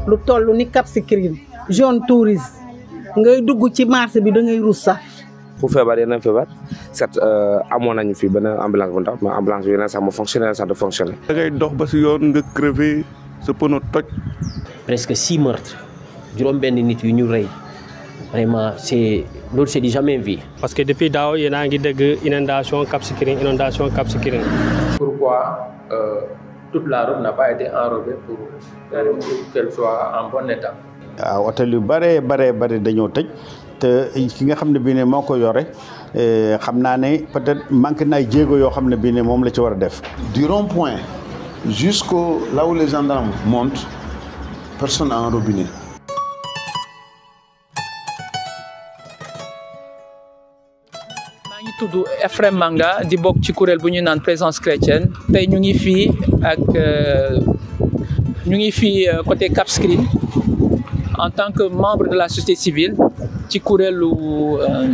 lu toll ni Cap Skirring zone touriste ngay dugg ci marché bi da ngay rus sax. pour feebar yeneen feebar certes amoon nañu fi benn ambulance bu ndaw mais ambulance bi yeneen sax mu fonctionné sax de fonctionné. da ngay dox ba si yoon nga crevé sa pneu toj. presque 6 meurtres juróom-benn nit yu ñu rey vraiment loolu c'est du jamais vu. parce que depuis daaw yéen a ngi dégg inondation Cap Skirring. Pourquoi toute la route n'a pas été enrobée pour qu'elle soit en bon état. waaw hôtel yu bare dañoo tëj te ki nga xam ne bii ne moo ko yore xam naa ne peut-être manqué na ay jéego yoo xam ne bii ne moom la ci war a def. Du rond-point jusqu'au là où les gendarmes montent, personne n'a un robinet. maa ngi tudd Ephraim Manga di bokk ci kuréel bu ñu naan Présence chrétienne tey ñu ngi fii côté Cap Skirring en tant que membre de la société civile ci kuréelu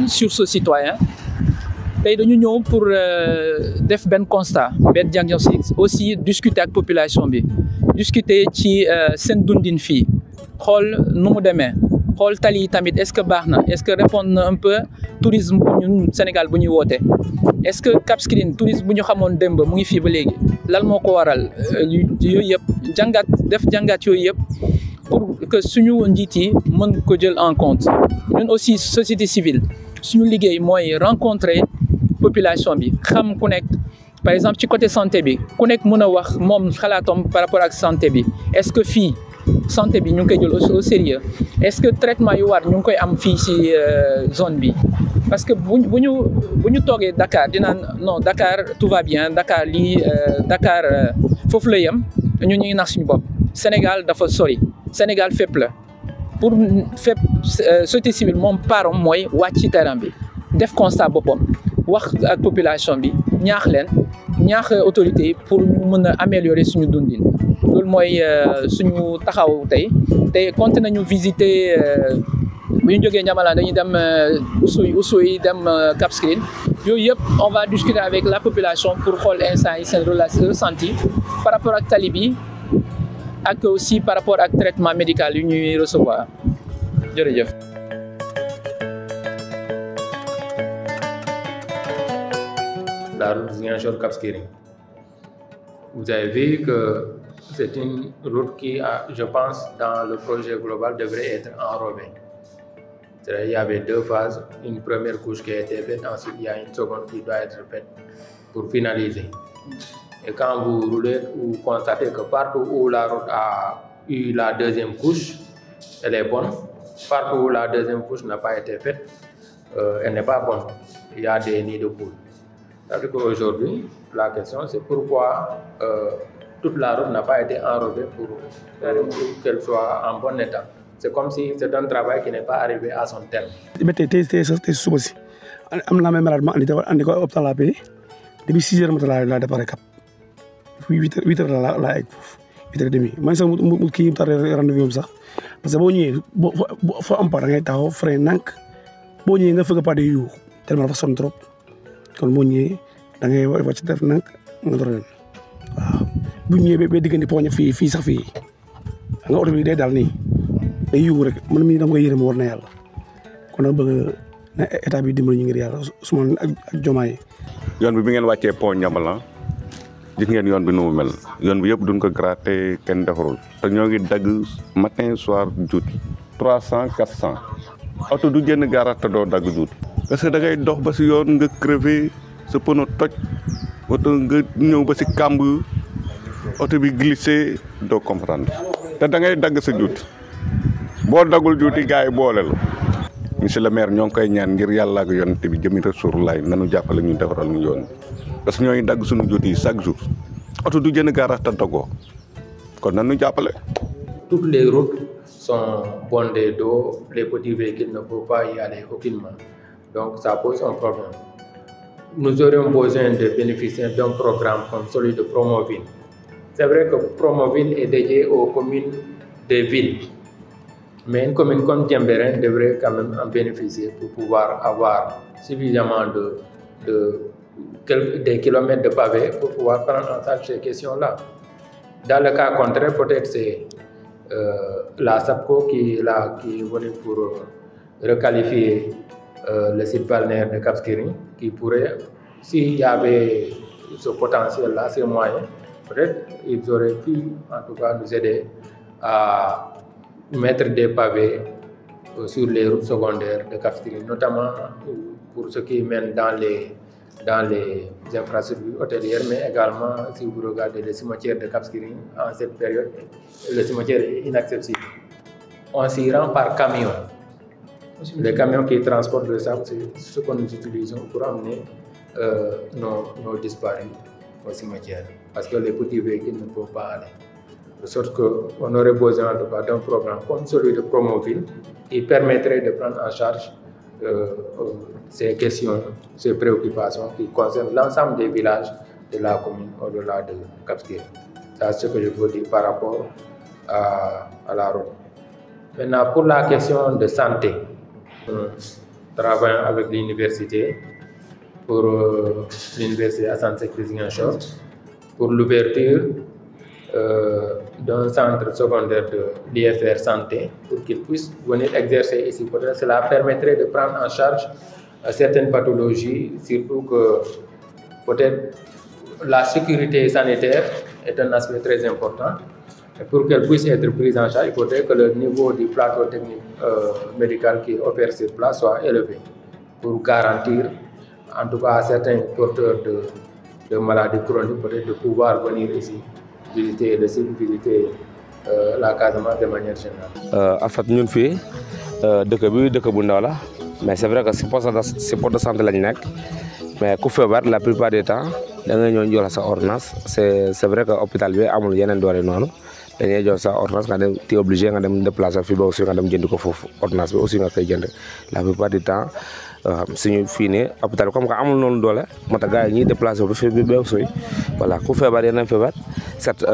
sursaut citoyen tey dañu ñëw pour def benn constat benn diagnostic aussi discuter ak population bi discuter ci seen dundin fii xool nu mu demee xool tali yi tamit est-ce que baax na est-ce que répondre na un peu tourisme bu ñun Sénégal bu ñuy woote est-ce que Cap Skirring tourisme bu ñu xamoon démb mu ngi fii ba léegi lan moo ko waral yooyu yëpp def jàngat yooyu yëpp pour que suñu njiit yi mën ko jël en compte ñun aussi société civile suñu liggéey mooy rencontrer population bi xam ku nekk par exemple ci côté santé bi ku nekk mën a wax moom xalaatam par rapport ak santé bi est-ce que fii santé bi ñu ngi koy jël au sérieux est-ce que traitement yu war ñu ngi koy am fii ci zone bi parce que bu ñu toogee Dakar dinaan non Dakar tout va bien Dakar lii Dakar foofu la yem ñu ngi nax suñu bopp Sénégal dafa sori Sénégal fépp la pour fépp société civile moom param mooy wàcc ci terrain bi def constat boppam wax ak population bi ñaax autorités yi pour ñu mën a améliorer suñu dundin loolu mooy suñu taxaw tey compté nañu visiter bu ñu jógee Ndiamala dañuy dem Oussouye dem Cap Skirring yooyu yëpp on va discuter avec la population pour xool instant yi seen ressenti par rapport ak tali bi ak aussi par rapport ak traitement médical yu ñuy recevoir jërëjëf. La route Ziguinchor-Cap Skirring. Vous avez vu que c'est une route qui, je pense, dans le projet global, devrait être enrobée. Il y avait 2 phases, une première couche qui a été faite, ensuite il y a une seconde qui doit être faite pour finaliser. Et quand vous roulez, vous constatez que partout où la route a eu la deuxième couche, elle est bonne. Partout où la deuxième couche n'a pas été faite, elle n'est pas bonne. Il y a des nids de poules. C'est-à-dire qu'aujourd'hui, la question c'est pourquoi toute la route n'a pas été enrobée pour qu'elle soit en bon état. C'est comme si c'est un travail qui n'est pas arrivé à son terme. Depuis 6 heures la départ Cap 8 heures la egg foofu 8 heures et demi man sax mu kii tardé rendez-vous am sax parce que boo ñëwee foo am part da ngay taxaw frein nank boo ñëwee nga fëgg pas de yu tellement dafa sonn trop kon boo ñëwee da ngay wàcc def nank nga door dem waaw bu ñëwee ba diggante poñe fii sax fii nga oto bi day daal nii day yu rek man mii dama koy yërëm war na yàlla kon nag bëgg na état bi dimbali ñu ngir yàlla Ousmane ak Diomaye yoon bi ngeen wàccee pont Ndiamala gis ngeen yoon bi nu mu mel yoon bi yëpp duñ ko gratter kenn defarul te ñoo ngi dagg matin soir juuti 300 400 oto du génn garage te doo dagg juuti. parce que da ngay dox ba si yoon nga crevé sa pneu toj oto nga ñëw ba si kàmb oto bi glissé doo comprendre te da ngay dagg sa juuti boo daggul juuti gars yi boole la. monsieur le maire ñoo ngi koy ñaan ngir yàlla ak yonent bi jëmi Rasulullah nanu jàppale ñu defaral ñu yoon parce que ñoo ngi dagg suñu juuti yi chaque jour oto du jënd garage te daggoo kon nanu jàppale. Toutes les routes sont bondées d'eau, les petits véhicules ne peuvent pas y aller aucunement, donc ça pose un problème. Nous aurions besoin de bénéficier d'un programme comme celui de Promoville. C'est vrai que Promoville est dédié aux communes des villes. Mais une commune comme Diembéring devrait quand même en bénéficier pour pouvoir avoir suffisamment des kilomètres de pavés pour pouvoir prendre en charge ces questions-là. Dans le cas contraire, peut-être c'est la SAPCO qui est venue pour requalifier le site balnéaire de Cap Skirring, qui pourrait, s'il y avait ce potentiel-là, ces moyens, peut-être ils auraient pu en tout cas nous aider à mettre des pavés sur les routes secondaires de Cap Skirring, notamment pour ce qui mène dans les infrastructures hôtelières, mais également si vous regardez le cimetière de Cap Skirring, en cette période, le cimetière est inaccessible. On s'y rend par camion. Les camions qui transportent le sable, c'est ce que nous utilisons pour amener nos disparus au cimetière, parce que les petits véhicules ne peuvent pas aller. De sorte qu'on aurait besoin d'un programme comme celui de Promoville qui permettrait de prendre en charge ces questions, ces préoccupations qui concernent l'ensemble des villages de la commune au-delà de Cap Skirring. C'est ce que je peux dire par rapport à la route. Maintenant, pour la question de santé, nous travaillons avec l'université, pour l'université Assane Seck de Ziguinchor, pour l'ouverture d'un centre secondaire de l'IFR Santé pour qu'ils puissent venir exercer ici. Cela permettrait de prendre en charge certaines pathologies, surtout que peut-être la sécurité sanitaire est un aspect très important. Et pour qu'elle puisse être prise en charge, il faudrait que le niveau du plateau technique médical qui est offert sur place soit élevé pour garantir, en tout cas à certains porteurs de maladies chroniques, peut-être de pouvoir venir ici visiter le site, visiter la Casamance de manière générale. En fait, nous sommes dëkk bu ndaw la, mais c'est vrai que c'est poste de santé lañ nekk, mais ku feebar la plupart du temps da nga ñëw jox la sa ordonnance. C'est vrai que hôpital bi amul yeneen doole noonu. dañuy jox sa ordonnance nga dem t'es obligé nga dem déplacer fii ba aussi nga dem jënd ko foofu ordonnance bi aussi nga koy jënd la plupart du temps suñu fii nii hôpital comme que amul noonu doole moo tax gars yi ñuy déplacé ba fii ba aussi voilà ku feebar yeneen feebar certes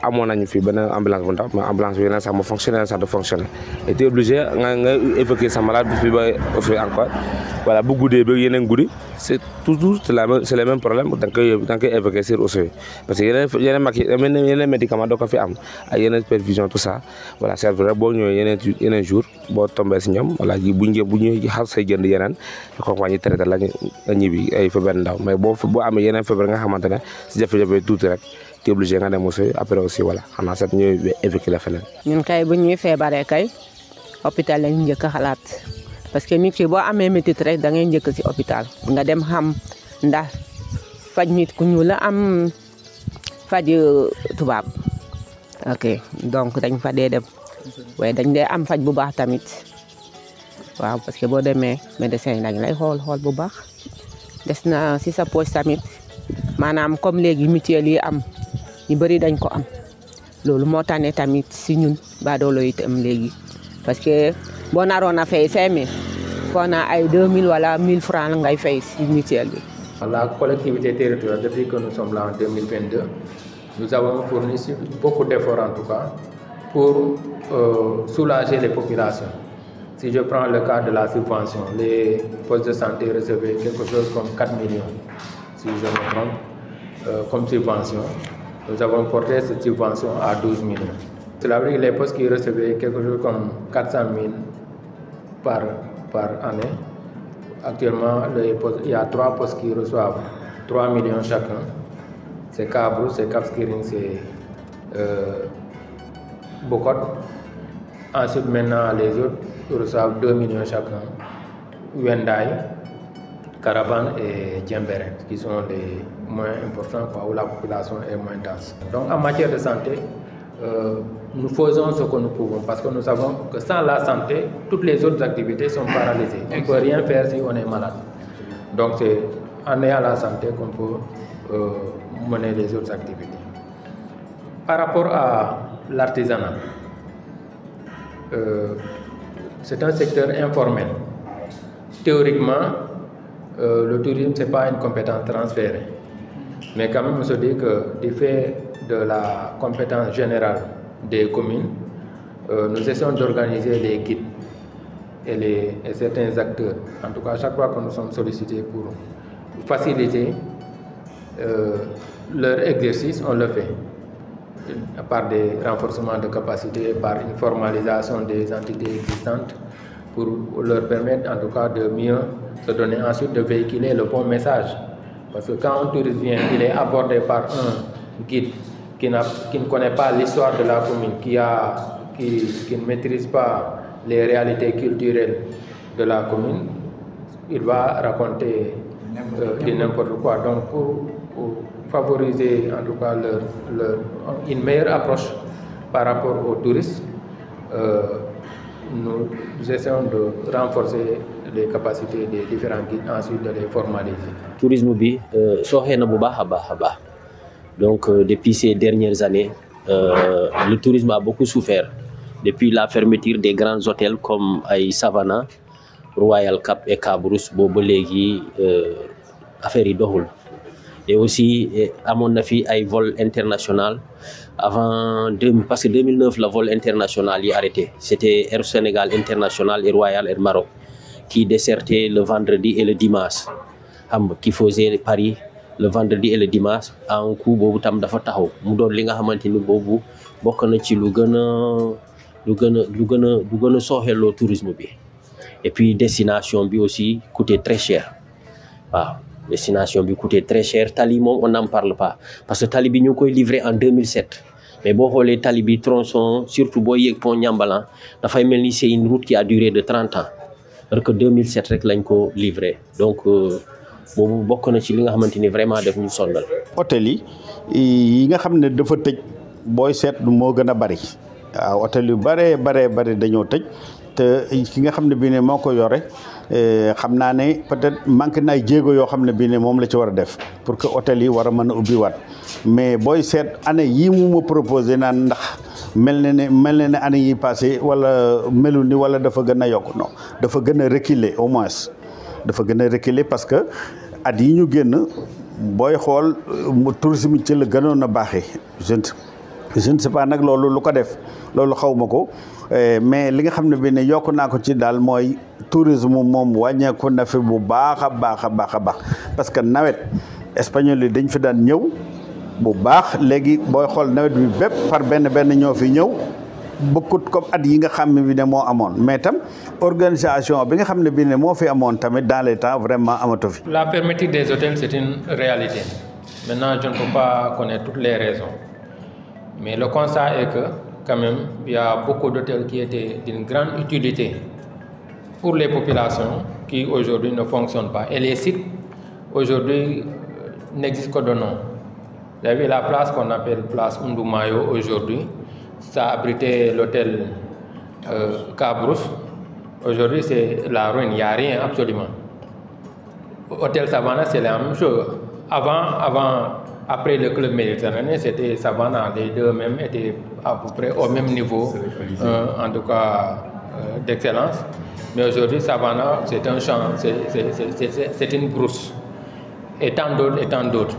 amoon nañu fii benn ambulance bu ndaw mais ambulance bi yeneen sax mu fonctionné sax de fonctionner et t'es obligé nga évacuer sa malade bi fii ba aussi encore voilà bu guddee ba yeneen guddi c'est toujours c'est les mêmes problèmes da nga koy évacuer sur aussi parce que yeneen médicaments doo ko fi am ak yeneen perfusion tout ça voilà c'est vrai boo ñëwee yeneen jour boo tombé si ñoom voilà bu ñu xar say jënd yeneen compagnie traité la nga ñibbi ay feebar ndaw mais boo amee yeneen feebar nga xamante ne si jafe-jafe tuuti rek te obligé nga dem aussi après aussi voilà xanaa sax ñuy évacuer la feneen. ñun kay bu ñuy feebaree kay hôpital lañu njëkk a xalaat parce que nit ki boo amee métit rek da ngay njëkk si hôpital nga dem xam ndax faj nit ku ñuul la am faj tubaab ok donc dañ fa dee dem waaye dañ dee am faj bu baax tamit waaw parce que boo demee médecin dañ lay xool bu baax des na si sa poche tamit maanaam comme léegi mutuelle yi am ñu bëri dañ ko am loolu moo tax ne tamit si ñun baadoolo itam léegi parce que boo naroon a fay 5000 foo na ay 2000 wala 1000 francs ngay fay si mutuelle bi. La collectivité territoriale, depuis que nous sommes là en 2022, nous avons fourni beaucoup d'efforts en tout cas pour soulager les populations. Si je prends le cas de la subvention, les postes de santé recevaient quelque chose comme 4 millions, si je me trompe, comme subvention. Nous avons porté cette subvention à 12 millions. Cela veut dire que les postes qui recevaient quelque chose comme 400 000 par année, actuellement, il y a 3 postes qui reçoivent 3 millions chacun. C'est Cabrousse, c'est Cap Skirring, c'est Bokot. Ensuite, maintenant, les autres reçoivent 2 millions chacun. Wendai, Carabane et Djemberet, qui sont les moins importants, où la population est moins dense. Donc, en matière de santé, nous faisons ce que nous pouvons parce que nous savons que sans la santé, toutes les autres activités sont paralysées. On ne peut rien faire si on est malade. Donc, c'est en ayant la santé qu'on peut mener les autres activités. Par rapport à l'artisanat, c'est un secteur informel. Théoriquement, le tourisme, ce n'est pas une compétence transférée. Mais quand même, on se dit que du fait de la compétence générale des communes, nous essayons d'organiser les guides et certains acteurs. En tout cas, à chaque fois que nous sommes sollicités pour faciliter leur exercice, on le fait. par des renforcements de capacité, par une formalisation des entités existantes pour leur permettre en tout cas de mieux se donner, ensuite de véhiculer le bon message. Parce que quand un touriste vient, il est abordé par un guide qui ne connaît pas l'histoire de la commune, qui ne maîtrise pas les réalités culturelles de la commune, il va raconter n'importe quoi. Donc pour favoriser en tout cas une meilleure approche par rapport aux touristes, nous essayons de renforcer les capacités des différents guides, ensuite de les formaliser. Tourisme bi soxee na bu baax a baax. Donc depuis ces dernières années, le tourisme a beaucoup souffert. Depuis la fermeture des grands hôtels comme ay Savannah, Royal Cap et Cabrousse, boobu léegi affaire yi doxul. Et aussi amoon na fi ay vol international avant parce que 2009 le vol international yi arrêté. C'était Air Sénégal International et Royal Air Maroc qui dessertaient le vendredi et le dimanche, qui faisaient Paris le vendredi et le dimanche à un coût boobu tam dafa taxaw mu doon li nga xamante ni boobu bokk na ci lu gën a sooxeloo tourisme bi. Et puis destination bi aussi coûtait très cher. Waaw, destination bi coûtait très cher. Tali moom on n'en parle pas parce que tali bi ñu koy livré en 2007. Mais boo xoolee tali bi tronçon surtout boo yéeg pont Niambalan dafay mel ni c'est une route qui a duré de 30 ans alors que 2007 rek lañ ko livré. Donc boobu bokk na ci li nga xamante ni vraiment def ñu sondal. hôtel yi nga xam ne dafa tëj booy seet moo gën a bari waaw hôtel yu bari dañoo tëj te ki nga xam ne bii ne moo ko yore xam naa ne peut-être manqué na ay jéego yoo xam ne bii ne moom la ci war a def pour que hôtel yi war a mën a ubbiwaat mais booy seet année yii mu ma proposé naan ndax mel na ne année yi passé wala melu ni wala dafa gën a yokk non dafa gën a reculer au moins dafa gën a reculer parce que at yi ñu génn booy xool tourisme ci la gënoon a baaxee je ne sais pas nag loolu lu ko def loolu xaw ma ko mais li nga xam ne bi ne yokk naa ko ci daal mooy tourisme moom wàññeeku na fi bu baax a baax parce que nawet espagnol yi dañ fi daan ñëw bu baax léegi booy xool nawet bi bépp par benn ñoo fi ñëw bokkut comme at yi nga xam ne bi ne moo amoon mais tam organisation bi nga xam ne bi ne moo fi amoon tamit dans les temps vraiment amatu fi. La fermeture des hôtels c'est une réalité. Maintenant je ne peux pas connaître toutes les raisons. Mais le constat est que, quand même, il y a beaucoup d'hôtels qui étaient d'une grande utilité pour les populations qui aujourd'hui ne fonctionnent pas. Et les sites aujourd'hui n'existent que de nom. Vous avez la place qu'on appelle place Ndoumayo aujourd'hui. Ça abritait l'hôtel Cabrousse. Aujourd'hui, c'est la ruine, il n'y a rien absolument. Hôtel Savannah, c'est la même chose. Après le club méditerranéen, c'était Savannah. Les deux même étaient à peu près au même niveau, en tout cas d'excellence. Mais aujourd'hui, Savannah, c'est un champ, c'est une brousse. Et tant d'autres.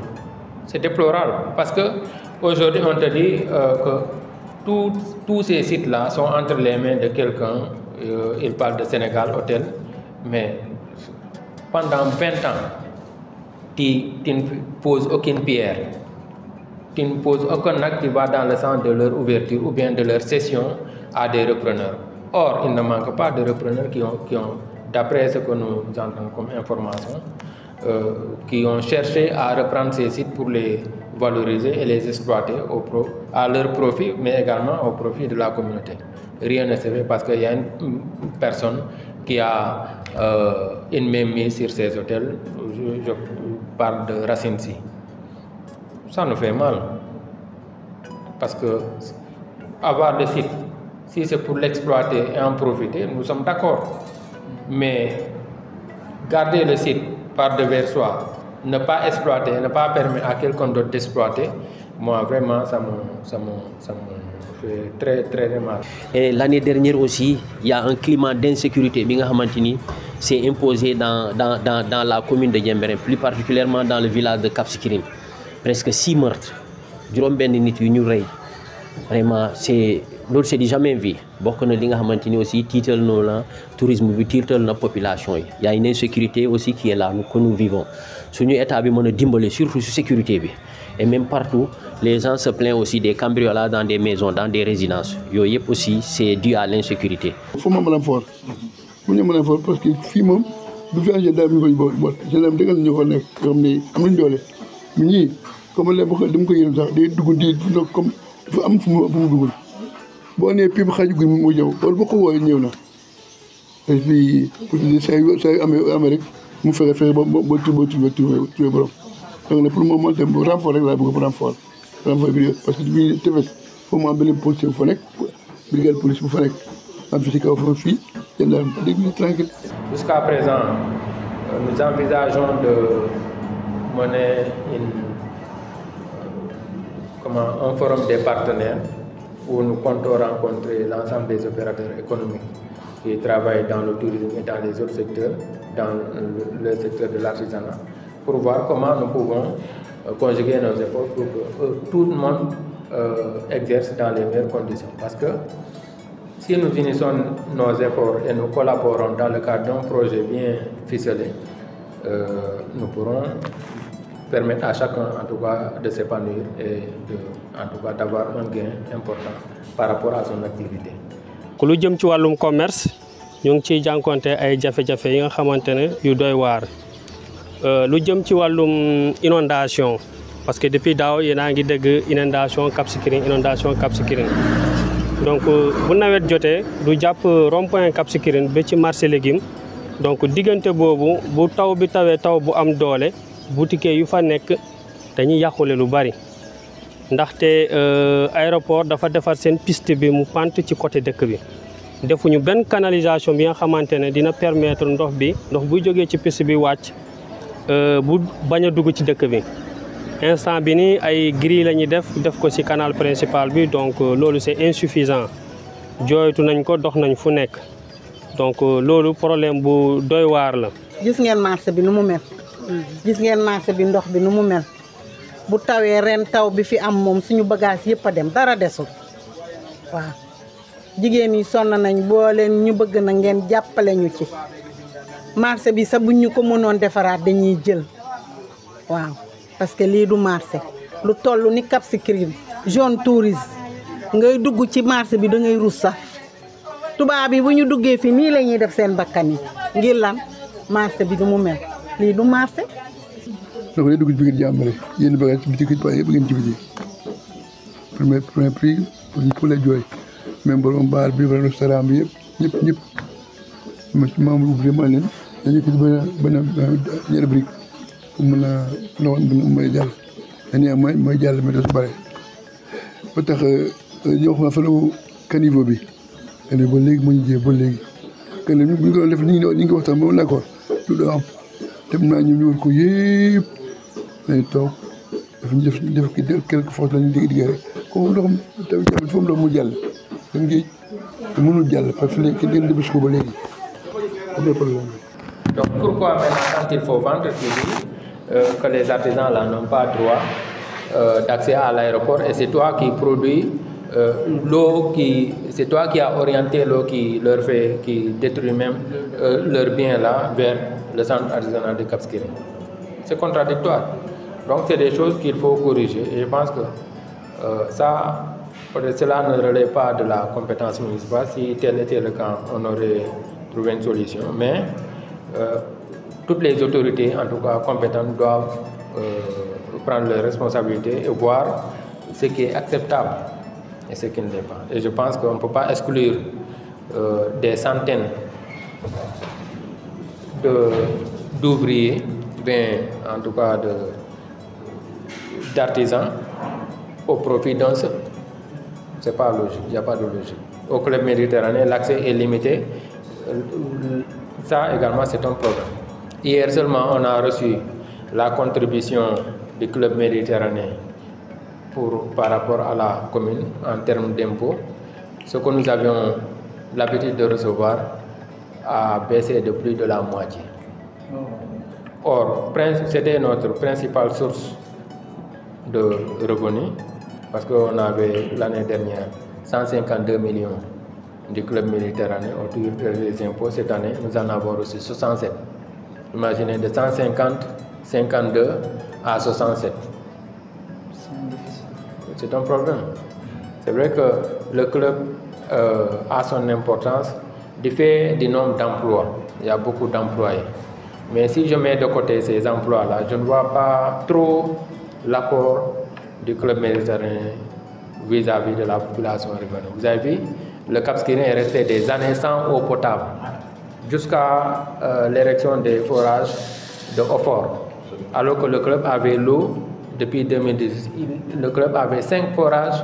C'est déplorable parce qu'aujourd'hui, on te dit que tous ces sites-là sont entre les mains de quelqu'un. Il parle de Sénégal Hôtel, mais pendant 20 ans, tu ne poses aucune pierre, tu ne poses aucun acte qui va dans le sens de leur ouverture ou bien de leur cession à des repreneurs. Or, il ne manque pas de repreneurs qui ont d'après ce que nous entendons comme information, qui ont cherché à reprendre ces sites pour les valoriser et les exploiter à leur profit, mais également au profit de la communauté. Rien ne se fait parce qu'il y a une personne qui a une mainmise sur ces hôtels. Je parle de Racine Sy. Ça nous fait mal. Parce que avoir le site, si c'est pour l'exploiter et en profiter, nous sommes d'accord. Mais garder le site par devers soi, ne pas exploiter, ne pas permettre à quelqu'un d'autre d'exploiter, moi vraiment ça me fait très très mal. Et l'année dernière aussi, il y a un climat d'insécurité qui s'est imposé dans la commune de Diembéring, plus particulièrement dans le village de Cap Skirring. Presque 6 meurtres. Vraiment, c'est loolu c'est du jamais vu bokk na li nga xamante ni aussi tiital na la tourisme bi tiital na population yi y a une insécurité aussi qui est là que nous vivons suñu état bi mën a dimbale surtout su sécurité bi et même partout les gens se plaignent aussi des cambriolages dans des maisons dans des résidences yooyu yëpp aussi c'est dû à l'insécurité. foo ma mën a fort fu ñu mën a fort parce que fii moom du fi am gendarme yu koy boot gendarme dëggal ñu ko nekk yoo xam ne am nañ doole mais ñii comme léegi dama ko yërëm sax day dugg di comme dafa am fu mu duggul boo nee pii xaaju guy mu ñëw loolu boo ko wooyee ñëw na et puis pour saa yu amee rek mu fexe ba tuuti borom donc nag pour le moment tam renfort rek laa bëgg pour renfort bi parce que bii tefes foofu mu am benn policier bu fa nekk brigade police bu fa nekk am fi ci kaw foofu fii gendarme dégg tranquille. Jusqu'à présent, nous envisageons de mener un forum des partenaires où nous comptons rencontrer l'ensemble des opérateurs économiques qui travaillent dans le tourisme et dans les autres secteurs, dans le secteur de l'artisanat, pour voir comment nous pouvons conjuguer nos efforts pour que tout le monde exerce dans les meilleures conditions. Parce que si nous unissons nos efforts et nous collaborons dans le cadre d'un projet bien ficelé, nous pourrons permettre à chacun, en tout cas, de s'épanouir et en tout cas d'avoir un gain important par rapport à son activité. ku lu jëm ci wàllum commerce ñu ngi ciy jànkonte ay jafe-jafe yi nga xamante ne yu doy waar lu jëm ci wàllum inondation parce que depuis daaw yéen a ngi dégg inondation Cap Skirring donc bu nawet jotee du jàpp rond-point Cap Skirring ba ci marché légumes donc diggante boobu bu taw bi tawee taw bu am doole boutique yu fa nekk dañuy yàqule lu bari ndaxte aéroport dafa defar seen piste bi mu pant ci côté dëkk bi defuñu benn canalisation bi nga xamante ne dina permettre ndox buy jógee ci piste bi wàcc bu bañ a dugg ci dëkk bi instant bi nii ay grille la ñuy def ko ci canal principal bi donc loolu c'est insuffisant jooytu nañ ko dox nañ fu nekk donc loolu problème bu doy waar la. gis ngeen marché bi nu mu mel gis ngeen marché bi ndox bi nu mu mel bu tawee ren taw bi fi am moom suñu bagage yëpp a dem dara desul waaw jigéen ñi sonn nañ boo leen ñu bëgg na ngeen jàppale ñu ci marché bi sax buñ ñu ko mënoon defaraat dañuy jël waaw parce que lii du marché lu toll ni Cap Skirring zone tourisme ngay dugg ci marché bi da ngay rus sax tubaab bi bu ñu duggee fi nii la ñuy def seen bakkan yi ngir lan marché bi du mu mel lii du marché. donc day dugg ci biir jàmbale yéen bagage ci bitik yi yëpp ngeen ci biti premier prix pour les jooy même borom baar bi borom restaurant bi yëpp ñëpp membre vraiment leen dañuy ko benn ñaari brique pour mën a mooy jàll dañuy am mooy jàll mais dafa bare ba tax ñoo xam fa la caniveau bi ene ba léegi mu ñu jee ba léegi que ñu bu ñu ko def ni ngi waxtaan ba d'accord lu doo am dem naa ñu war ko yëpp dañuy toog def quelque fois lañu liggéey rek comme ndox taw jàll foofu ndox mu jàll dem géej mënul jàll parce que kenn ngeen débouché ko ba léegi am na problème. Donc pourquoi maintenant quand il faut vendre que les artisans là n'ont pas droit d'accès à l'aéroport et c'est toi qui produis l'eau c'est toi qui as orienté l'eau qui détruit même leur bien là vers le centre artisanal de Cap Skirring. C'est contradictoire. Donc c'est des choses qu'il faut corriger et je pense que ça, peut-être cela ne relève pas de la compétence municipale. Si tel était le cas, on aurait trouvé une solution. Mais toutes les autorités, en tout cas compétentes, doivent prendre leurs responsabilités et voir ce qui est acceptable et ce qui ne l'est pas. Et je pense qu'on ne peut pas exclure des centaines d'ouvriers, en tout cas d'artisans, au profit d'un seul. Ce n'est pas logique, il n'y a pas de logique. Au Club Méditerranée, l'accès est limité. Ça également, c'est un problème. Hier seulement, on a reçu la contribution du Club Méditerranée par rapport à la commune en termes d'impôts. Ce que nous avions l'habitude de recevoir a baissé de plus de la moitié. Or, c'était notre principale source de revenus parce qu'on avait l'année dernière 152 millions du club méditerranéen autour des impôts. Cette année, nous en avons reçu 67. Imaginez de 150, 52 à 67. C'est un problème. C'est vrai que le club a son importance du fait du nombre d'emplois. Il y a beaucoup d'employés. Mais si je mets de côté ces emplois-là, je ne vois pas trop l'apport du club méditerranéen vis-à-vis de la population riveraine. Vous avez vu, le Cap Skirring est resté des années sans eau potable, jusqu'à l'érection des forages de Ofor. Alors que le club avait l'eau depuis 2010. Le club avait 5 forages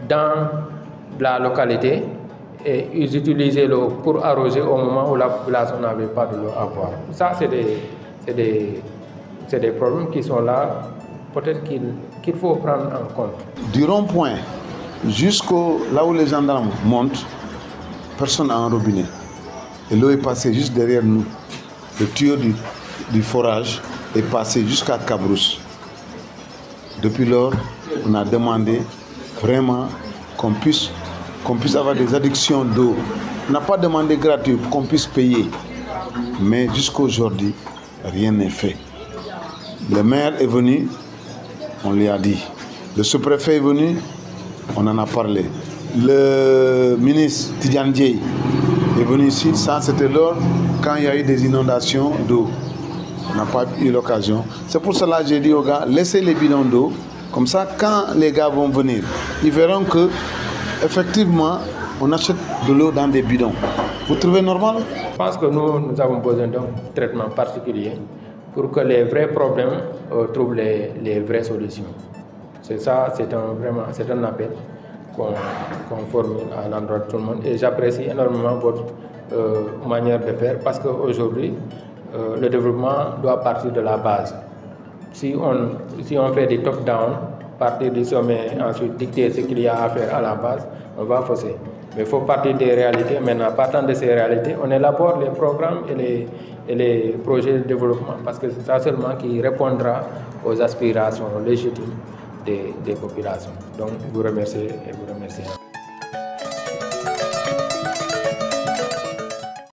dans la localité et ils utilisaient l'eau pour arroser au moment où la population n'avait pas de l'eau à boire. Ça, c'est des problèmes qui sont là, peut-être qu'il faut prendre en compte. Du rond-point jusqu'au là où les gendarmes montent, personne n'a un robinet. Et l'eau est passée juste derrière nous. Le tuyau du forage est passé jusqu'à Cabrousse. Depuis lors, on a demandé vraiment qu'on puisse avoir des addictions d'eau. On n'a pas demandé gratuit pour qu'on puisse payer. Mais jusqu'à aujourd'hui, rien n'est fait. Le maire est venu, on lui a dit. Le sous-préfet est venu, on en a parlé. Le ministre Tidjane Dièye est venu ici. Ça, c'était lors quand il y a eu des inondations d'eau. On n'a pas eu l'occasion. C'est pour cela que j'ai dit aux gars, laissez les bidons d'eau. Comme ça, quand les gars vont venir, ils verront que effectivement, on achète de l'eau dans des bidons. Vous trouvez normal? Je pense que nous avons besoin d'un traitement particulier pour que les vrais problèmes trouvent les vraies solutions. C'est ça, c'est un appel qu'on formule à l'endroit de tout le monde. Et j'apprécie énormément votre manière de faire parce qu'aujourd'hui, le développement doit partir de la base. Si on fait des top-down, partir du sommet, ensuite dicter ce qu'il y a à faire à la base, on va fausser. Mais il faut partir des réalités. Maintenant, partant de ces réalités, on élabore les programmes et les projets de développement parce que c'est ça seulement qui répondra aux aspirations légitimes des populations. Donc, je vous remercie et vous remercie.